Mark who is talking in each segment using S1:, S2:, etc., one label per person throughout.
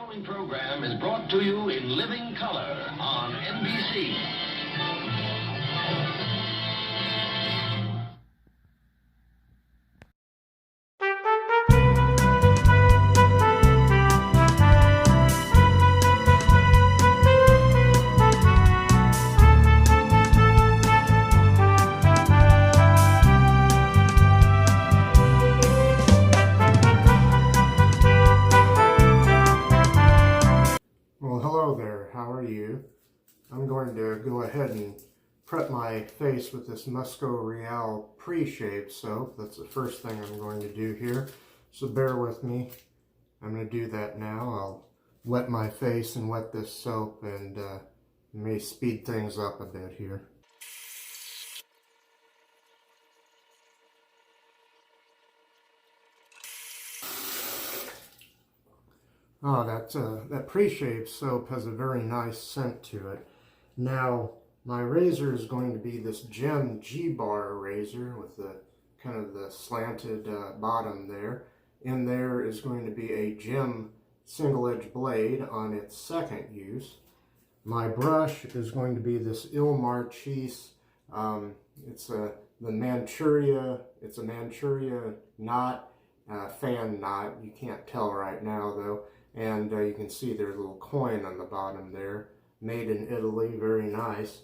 S1: following program is brought to you in living color on NBC.
S2: Well, hello there. How are you? I'm going to go ahead and prep my face with this Musgo Real pre-shave soap. That's the first thing I'm going to do here. So bear with me. I'm going to do that now. I'll wet my face and wet this soap, and may speed things up a bit here. Oh, that pre-shave soap has a very nice scent to it. Now, my razor is going to be this Gem G-Bar razor with the kind of the slanted bottom there. In there is going to be a Gem single-edge blade on its second use. My brush is going to be this Marchese. It's a Manchuria knot, fan knot. You can't tell right now though. And you can see there's a little coin on the bottom there. Made in Italy, very nice.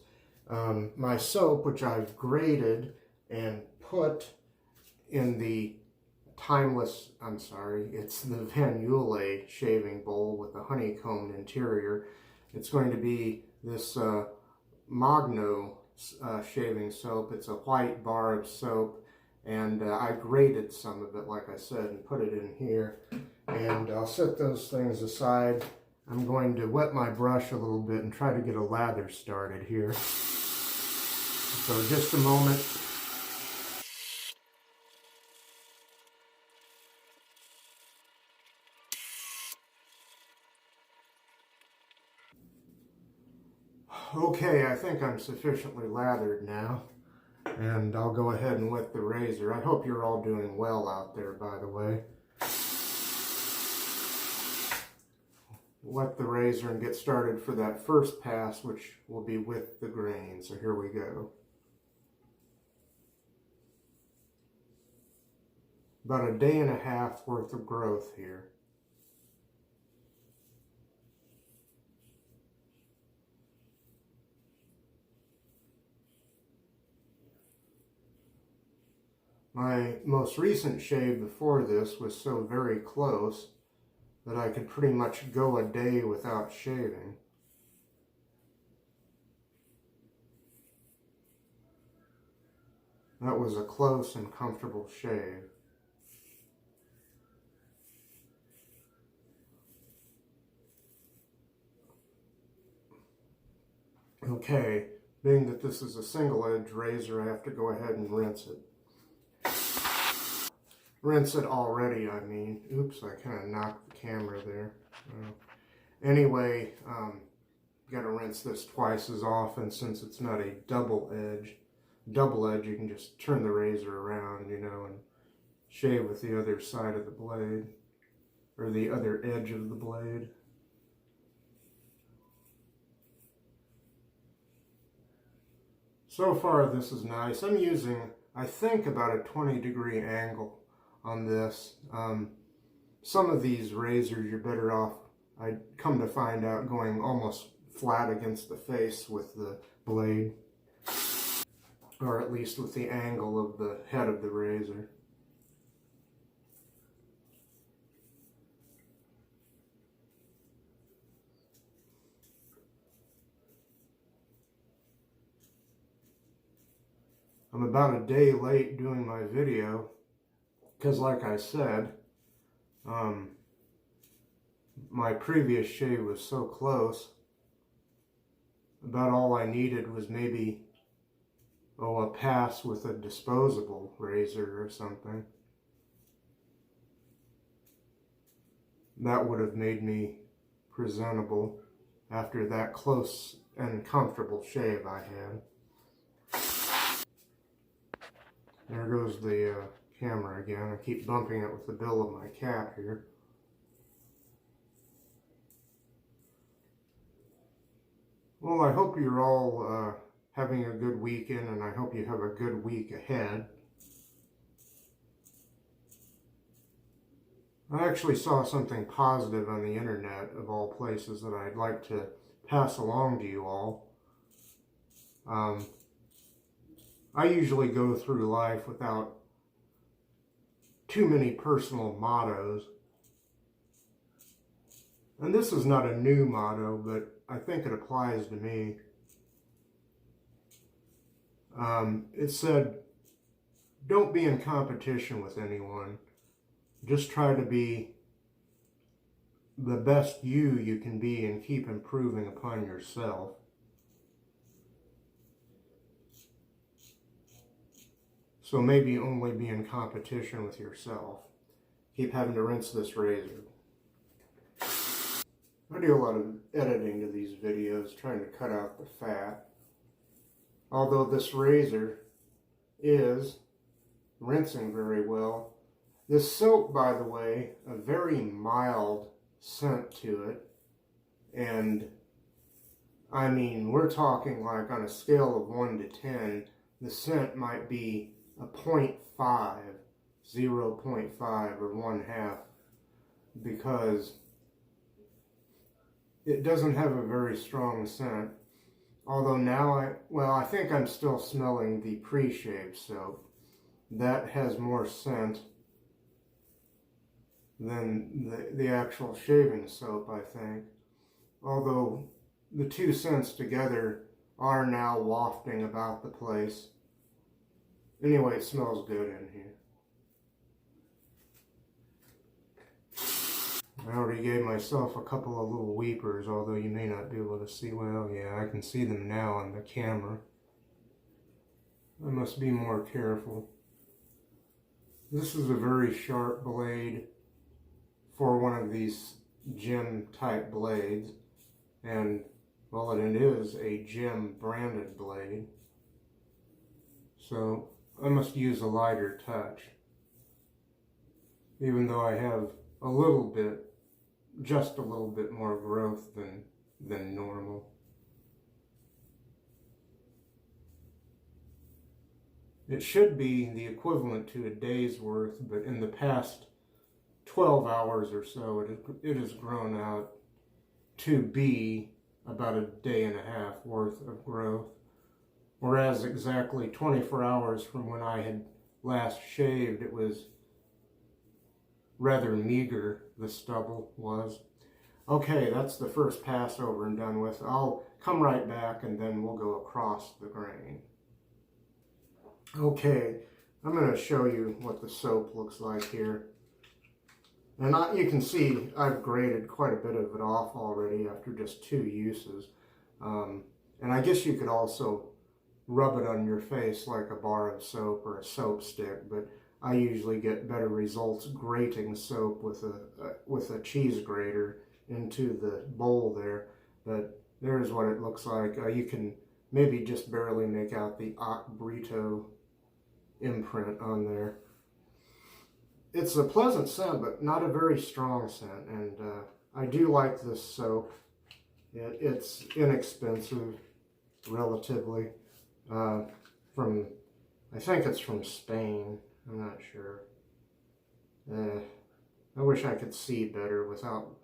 S2: My soap, which I've graded and put in the it's the Yulay shaving bowl with a honeycombed interior. It's going to be this Mogno shaving soap. It's a white bar of soap, and I graded some of it, like I said, and put it in here. And I'll set those things aside. I'm going to wet my brush a little bit and try to get a lather started here. So just a moment. Okay, I think I'm sufficiently lathered now. And I'll go ahead and wet the razor. I hope you're all doing well out there, by the way. Wet the razor and get started for that first pass, which will be with the grain. So here we go. About a day and a half worth of growth here. My most recent shave before this was so very close that I could pretty much go a day without shaving. That was a close and comfortable shave. Okay, being that this is a single-edge razor, I have to go ahead and rinse it. Rinse it already, I mean. Oops, I kind of knocked the camera there. Anyway, got to rinse this twice as often since it's not a double edge. Double edge, you can just turn the razor around, you know, and shave with the other side of the blade, or the other edge of the blade. So far, this is nice. I'm using, I think, about a 20-degree angle on this. Some of these razors you're better off, I come to find out, going almost flat against the face with the blade, or at least with the angle of the head of the razor. I'm about a day late doing my video because, like I said, my previous shave was so close. About all I needed was maybe, a pass with a disposable razor or something. That would have made me presentable after that close and comfortable shave I had. There goes the camera again. I keep bumping it with the bill of my cap here. Well, I hope you're all having a good weekend, and I hope you have a good week ahead. I actually saw something positive on the internet, of all places, that I'd like to pass along to you all. I usually go through life without too many personal mottos. And this is not a new motto, but I think it applies to me. It said, don't be in competition with anyone. Just try to be the best you can be and keep improving upon yourself. So maybe only be in competition with yourself. Keep having to rinse this razor. I do a lot of editing to these videos, trying to cut out the fat. Although this razor is rinsing very well. This soap, by the way, a very mild scent to it. And, I mean, we're talking like on a scale of 1 to 10, the scent might be a 0.5, 0.5 or 1/2, because it doesn't have a very strong scent. Although now I think I'm still smelling the pre-shave soap. That has more scent than the actual shaving soap, I think. Although the two scents together are now wafting about the place. Anyway, it smells good in here. I already gave myself a couple of little weepers, although you may not be able to see. Well, yeah, I can see them now on the camera. I must be more careful. This is a very sharp blade for one of these gem type blades. And, well, it is a gem branded blade. So I must use a lighter touch. Even though I have a little bit, just a little bit more growth than normal. It should be the equivalent to a day's worth, but in the past 12 hours or so, it has grown out to be about a day and a half worth of growth. Whereas exactly 24 hours from when I had last shaved, it was rather meager, the stubble was. Okay, that's the first pass over and done with. I'll come right back and then we'll go across the grain. Okay, I'm going to show you what the soap looks like here. And you can see I've grated quite a bit of it off already after just 2 uses. And I guess you could also rub it on your face like a bar of soap or a soap stick, but I usually get better results grating soap with a cheese grater into the bowl there. But there's what it looks like. You can maybe just barely make out the Ach Brito imprint on there. It's a pleasant scent, but not a very strong scent, and I do like this soap. It's inexpensive, relatively. I think it's from Spain. I'm not sure. I wish I could see better without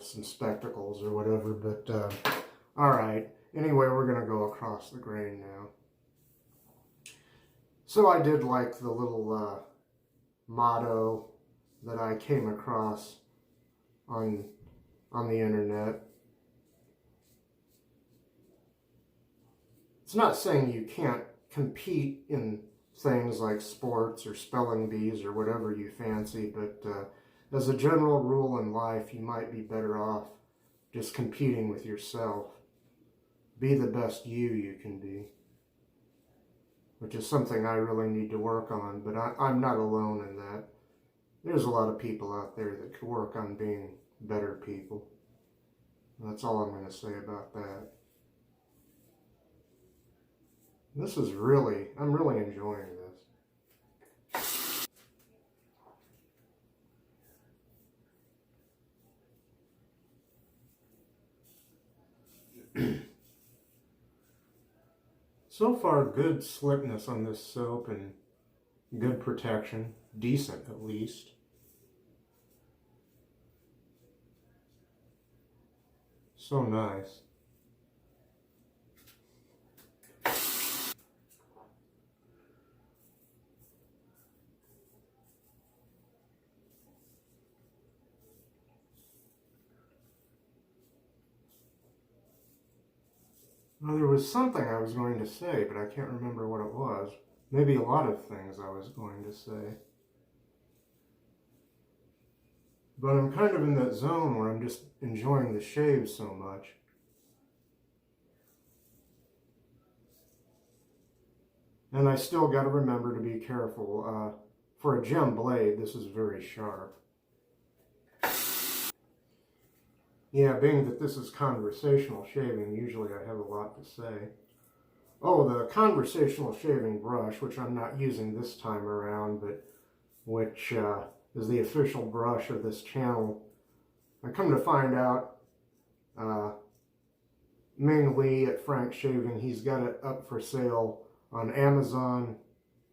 S2: some spectacles or whatever, but alright. Anyway, we're going to go across the grain now. So I did like the little motto that I came across on the internet. It's not saying you can't compete in things like sports or spelling bees or whatever you fancy, but as a general rule in life, you might be better off just competing with yourself. Be the best you can be, which is something I really need to work on, but I'm not alone in that. There's a lot of people out there that could work on being better people. That's all I'm going to say about that. I'm really enjoying this. So far, good slickness on this soap and good protection. Decent, at least. So nice. Well, there was something I was going to say, but I can't remember what it was. Maybe a lot of things I was going to say. But I'm kind of in that zone where I'm just enjoying the shave so much. And I still got to remember to be careful. For a gem blade, this is very sharp. Yeah, being that this is conversational shaving, usually I have a lot to say. Oh, the conversational shaving brush, which I'm not using this time around, but which is the official brush of this channel. I come to find out, Ming Lee at Frank Shaving, he's got it up for sale on Amazon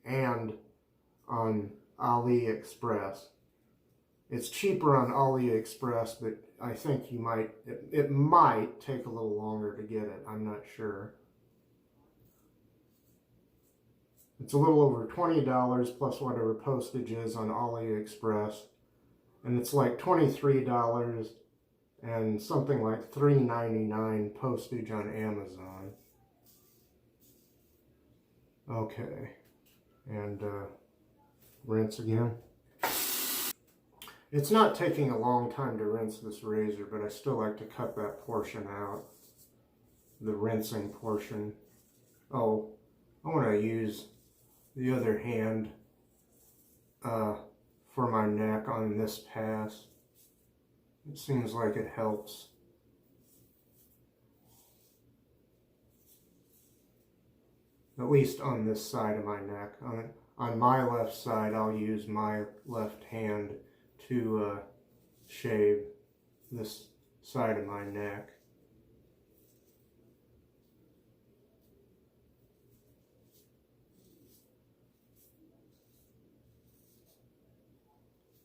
S2: and on AliExpress. It's cheaper on AliExpress, but I think it might take a little longer to get it. I'm not sure. It's a little over $20 plus whatever postage is on AliExpress. And it's like $23 and something like $3.99 postage on Amazon. Okay. And rinse again. It's not taking a long time to rinse this razor, but I still like to cut that portion out. The rinsing portion. Oh, I want to use the other hand for my neck on this pass. It seems like it helps. At least on this side of my neck. On my left side, I'll use my left hand to shave this side of my neck.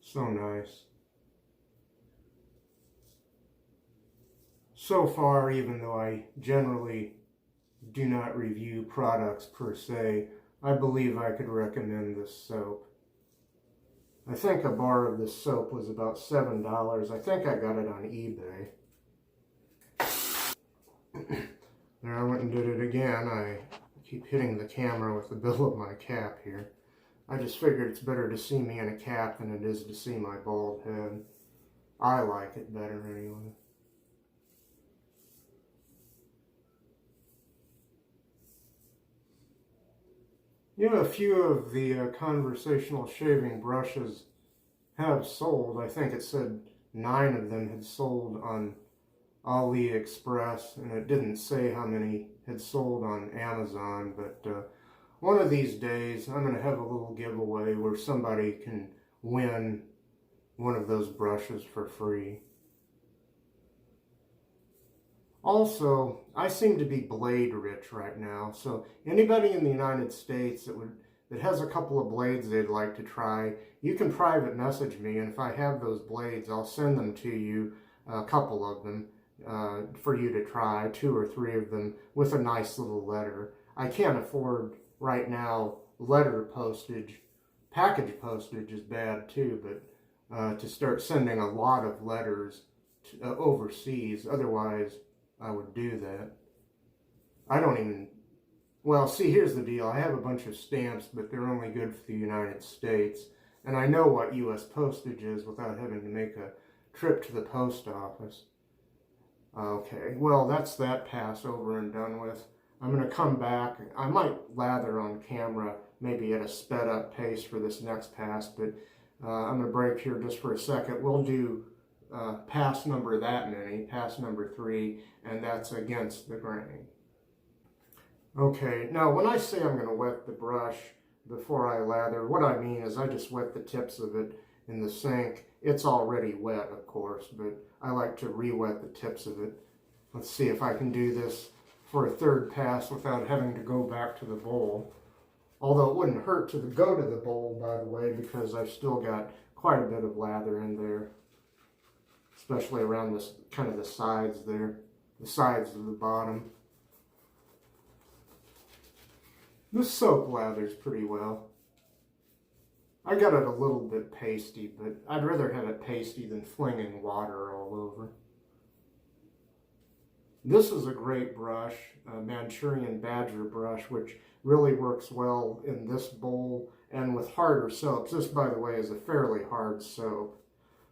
S2: So nice. So far, even though I generally do not review products per se, I believe I could recommend this soap. I think a bar of this soap was about $7. I think I got it on eBay. There, I went and did it again. I keep hitting the camera with the bill of my cap here. I just figured it's better to see me in a cap than it is to see my bald head. I like it better anyway. You know, a few of the conversational shaving brushes have sold. I think it said 9 of them had sold on AliExpress, and it didn't say how many had sold on Amazon, but one of these days I'm going to have a little giveaway where somebody can win one of those brushes for free. Also, I seem to be blade rich right now, so anybody in the United States that has a couple of blades they'd like to try, you can private message me, and if I have those blades, I'll send them to you, a couple of them, for you to try, 2 or 3 of them, with a nice little letter. I can't afford, right now, letter postage. Package postage is bad too, but to start sending a lot of letters to, overseas, otherwise I would do that. I don't even, well, see, here's the deal. I have a bunch of stamps, but they're only good for the United States. And I know what U.S. postage is without having to make a trip to the post office. Okay, well, that's that pass over and done with. I'm going to come back. I might lather on camera, maybe at a sped up pace for this next pass, but I'm going to break here just for a second. We'll do pass number that many, pass number 3, and that's against the grain. Okay, now when I say I'm going to wet the brush before I lather, what I mean is I just wet the tips of it in the sink. It's already wet, of course, but I like to re-wet the tips of it. Let's see if I can do this for a third pass without having to go back to the bowl. Although it wouldn't hurt to go to the bowl, by the way, because I've still got quite a bit of lather in there. Especially around this, kind of the sides there. The sides of the bottom. This soap lathers pretty well. I got it a little bit pasty, but I'd rather have it pasty than flinging water all over. This is a great brush, a Manchurian Badger brush, which really works well in this bowl and with harder soaps. This, by the way, is a fairly hard soap.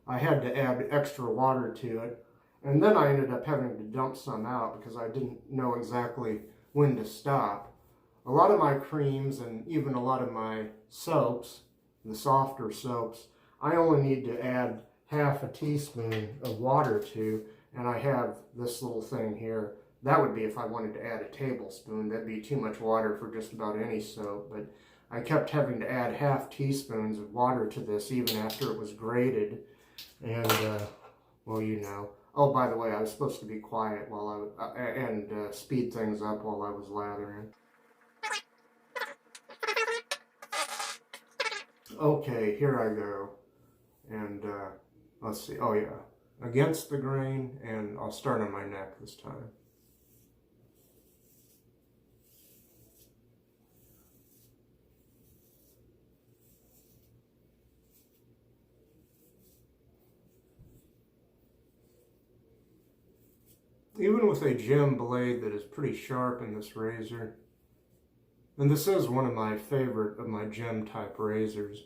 S2: I had to add extra water to it, and then I ended up having to dump some out because I didn't know exactly when to stop. A lot of my creams and even a lot of my soaps, the softer soaps, I only need to add half a teaspoon of water to, and I have this little thing here. That would be if I wanted to add a tablespoon. That'd be too much water for just about any soap, but I kept having to add half teaspoons of water to this even after it was grated. And, well, you know. Oh, by the way, I was supposed to be quiet while and speed things up while I was lathering. Okay, here I go. And, let's see. Oh, yeah. Against the grain, and I'll start on my neck this time. Even with a gem blade that is pretty sharp in this razor, and this is one of my favorite of my gem type razors,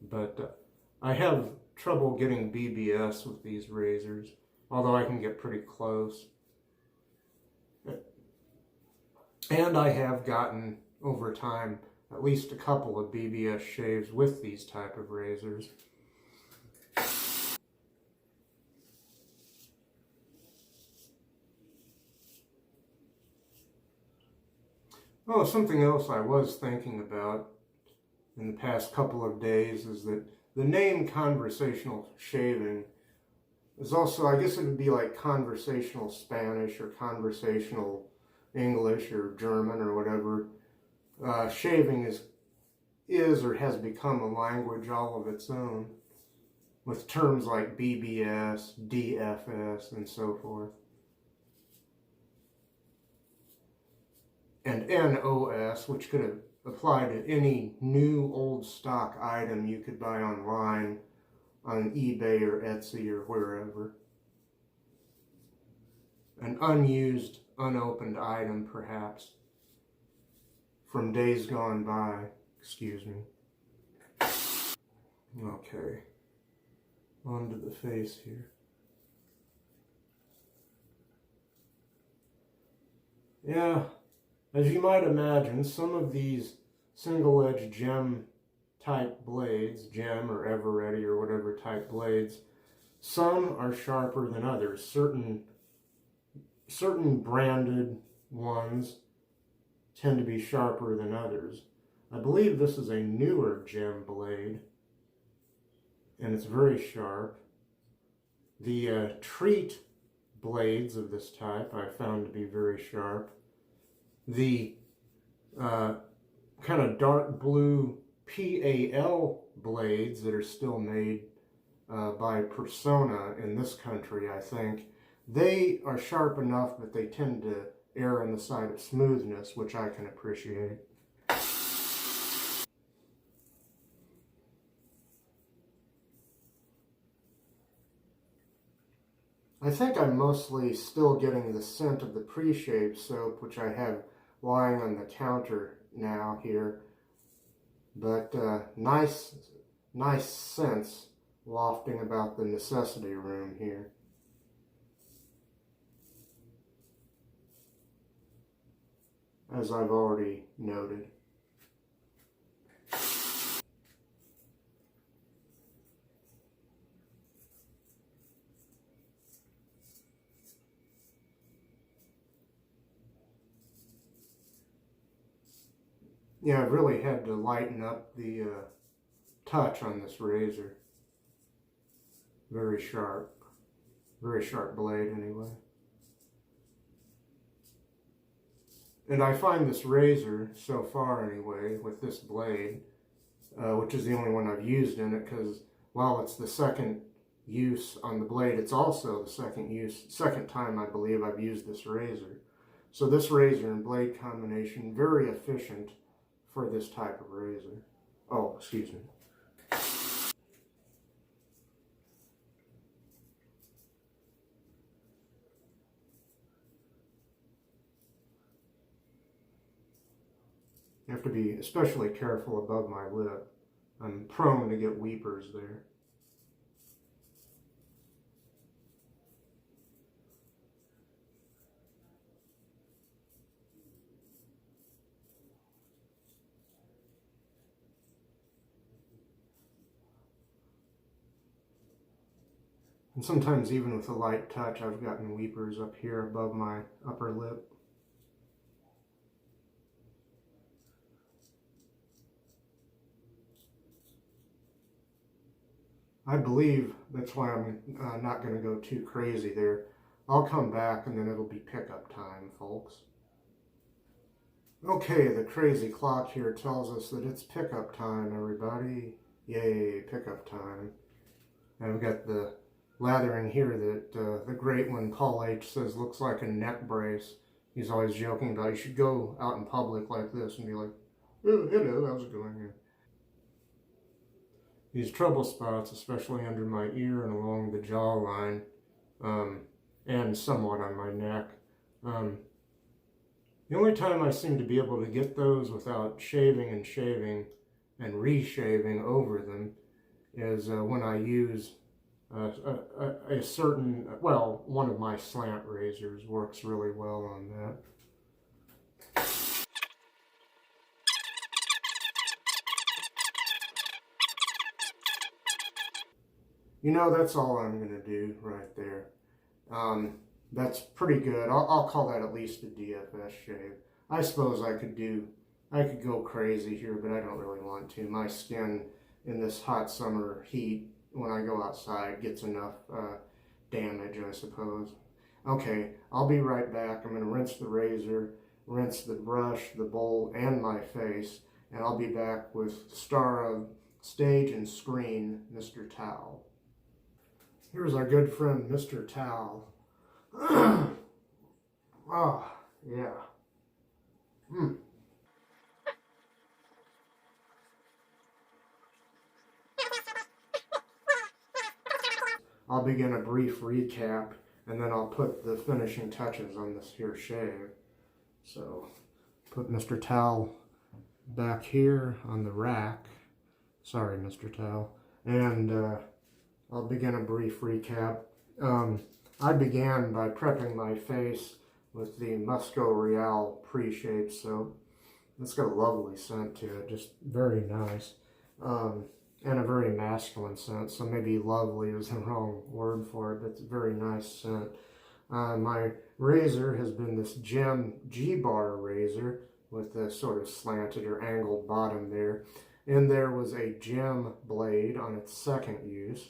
S2: but I have trouble getting BBS with these razors, although I can get pretty close. And I have gotten, over time, at least a couple of BBS shaves with these type of razors. Oh, something else I was thinking about in the past couple of days is that the name conversational shaving is also, I guess it would be like conversational Spanish or conversational English or German or whatever. Shaving is or has become a language all of its own, with terms like BBS, DFS, and so forth. And NOS, which could apply to any new old stock item you could buy online on eBay or Etsy or wherever. An unused, unopened item, perhaps, from days gone by. Excuse me. Okay. Onto the face here. Yeah. As you might imagine, some of these single-edge gem-type blades, gem or Eveready or whatever type blades, some are sharper than others. Certain branded ones tend to be sharper than others. I believe this is a newer gem blade, and it's very sharp. The treat blades of this type I found to be very sharp. The kind of dark blue PAL blades that are still made by Persona in this country, I think, they are sharp enough, but they tend to err on the side of smoothness, which I can appreciate. I think I'm mostly still getting the scent of the pre-shaved soap, which I have lying on the counter now here, but nice scents wafting about the necessity room here. As I've already noted. Yeah, I've really had to lighten up the touch on this razor. Very sharp blade anyway. And I find this razor, so far anyway, with this blade, which is the only one I've used in it, because while it's the second use on the blade, it's also the second time I believe I've used this razor. So this razor and blade combination, very efficient for this type of razor. Oh, excuse me. You have to be especially careful above my lip. I'm prone to get weepers there. And sometimes even with a light touch, I've gotten weepers up here above my upper lip. I believe that's why I'm not going to go too crazy there. I'll come back and then it'll be pickup time, folks. Okay, the crazy clock here tells us that it's pickup time, everybody. Yay, pickup time. And we've got the lathering here that the great one, Paul H., says looks like a neck brace. He's always joking about you should go out in public like this and be like, oh, hello, how's it going here? These trouble spots, especially under my ear and along the jawline, and somewhat on my neck. The only time I seem to be able to get those without shaving and reshaving over them is when I use a certain, well, one of my slant razors works really well on that. You know, that's all I'm going to do right there. That's pretty good. I'll call that at least a DFS shave. I suppose I could go crazy here, but I don't really want to. My skin in this hot summer heat, when I go outside, gets enough damage, I suppose. Okay, I'll be right back. I'm going to rinse the razor, rinse the brush, the bowl, and my face, and I'll be back with star of stage and screen, Mr. Towel. Here's our good friend, Mr. Towel. Oh, yeah. I'll begin a brief recap, and then I'll put the finishing touches on this here shave. So, put Mr. Towel back here on the rack. Sorry, Mr. Towel. And, I'll begin a brief recap. I began by prepping my face with the Musgo Real pre-shave soap. It's got a lovely scent to it, just very nice. And a very masculine scent, so maybe lovely is the wrong word for it, but it's a very nice scent. My razor has been this Gem G-Bar razor with a sort of slanted or angled bottom there. And there was a gem blade on its second use.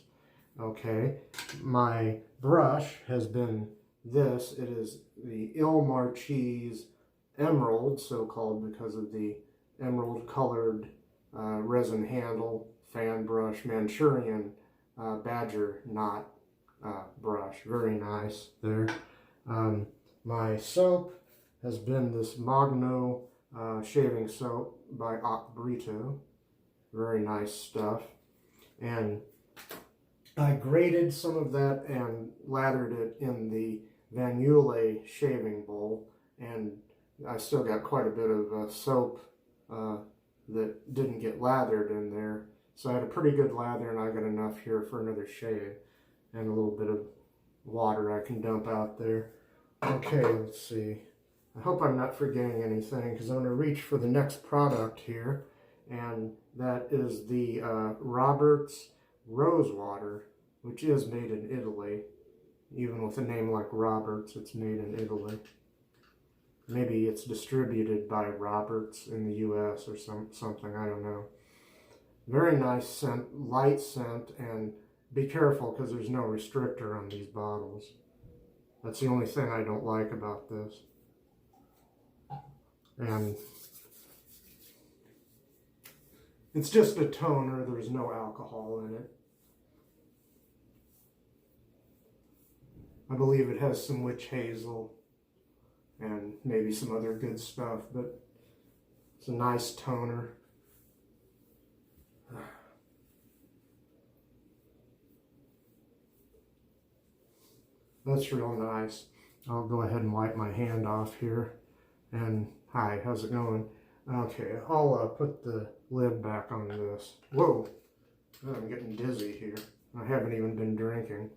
S2: Okay, my brush has been this. It is the Marchese Emerald, so-called because of the emerald-colored resin handle, fan brush, Manchurian badger knot brush. Very nice there. My soap has been this Mogno shaving soap by Ach Brito. Very nice stuff. And I grated some of that and lathered it in the Yulay shaving bowl, and I still got quite a bit of soap that didn't get lathered in there. So I had a pretty good lather, and I got enough here for another shave, and a little bit of water I can dump out there. Okay, let's see. I hope I'm not forgetting anything, because I'm going to reach for the next product here, and that is the Roberts Rose Water, which is made in Italy. Even with a name like Roberts, it's made in Italy. Maybe it's distributed by Roberts in the US or something, I don't know. Very nice scent, light scent, and be careful because there's no restrictor on these bottles. That's the only thing I don't like about this. And it's just a toner. There's no alcohol in it. I believe it has some witch hazel and maybe some other good stuff, but it's a nice toner. That's real nice. I'll go ahead and wipe my hand off here. And hi, how's it going? Okay, I'll put the lid back on this. Whoa, I'm getting dizzy here. I haven't even been drinking.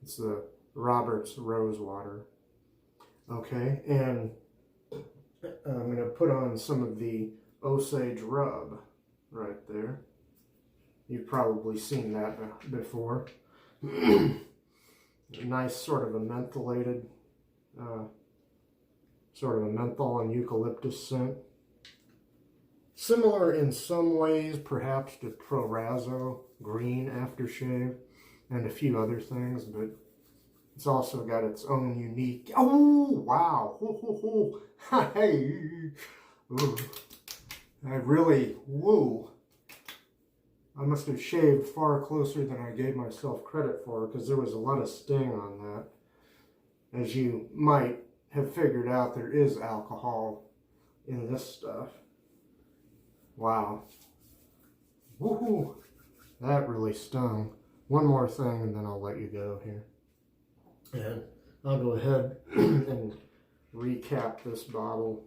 S2: It's the Robert's Rose Water. Okay, and I'm going to put on some of the Osage Rub right there. You've probably seen that before. Nice sort of a mentholated, sort of a menthol and eucalyptus scent. Similar in some ways, perhaps, to Prorazo Green Aftershave and a few other things, but it's also got its own unique... Oh, wow! Ho, ho, ho. Hey! Ooh. I really... Whoa! I must have shaved far closer than I gave myself credit for, because there was a lot of sting on that. As you might have figured out, there is alcohol in this stuff. Wow. Woohoo! That really stung. One more thing and then I'll let you go here. And I'll go ahead and recap this bottle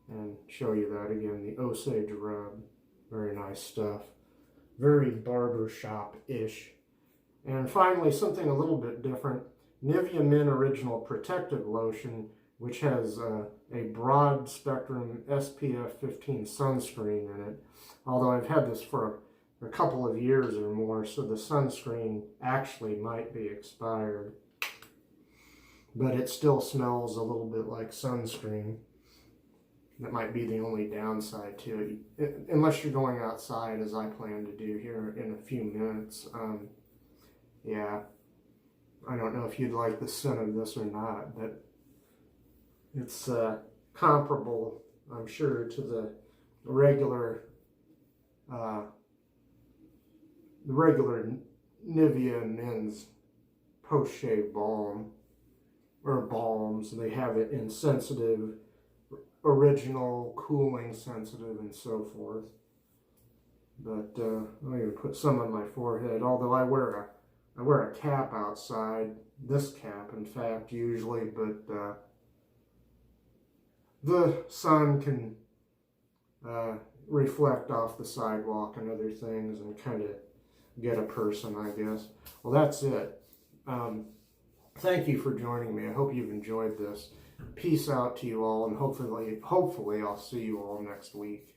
S2: and show you that again. The Osage Rub. Very nice stuff. Very barbershop-ish. And finally, something a little bit different. Nivea Men Original Protective Lotion, which has a broad spectrum SPF 15 sunscreen in it. Although I've had this for a couple of years or more, so the sunscreen actually might be expired. But it still smells a little bit like sunscreen. That might be the only downside to it, unless you're going outside, as I plan to do here in a few minutes. Yeah, I don't know if you'd like the scent of this or not, but it's comparable, I'm sure, to the regular Nivea Men's post-shave balm, or balms. They have it in sensitive, original, cooling, sensitive, and so forth. But I'll even put some on my forehead, although I wear a cap outside, this cap in fact usually, but the sun can reflect off the sidewalk and other things and kind of get a person, I guess. Well, that's it. Thank you for joining me. I hope you've enjoyed this. Peace out to you all, and hopefully I'll see you all next week.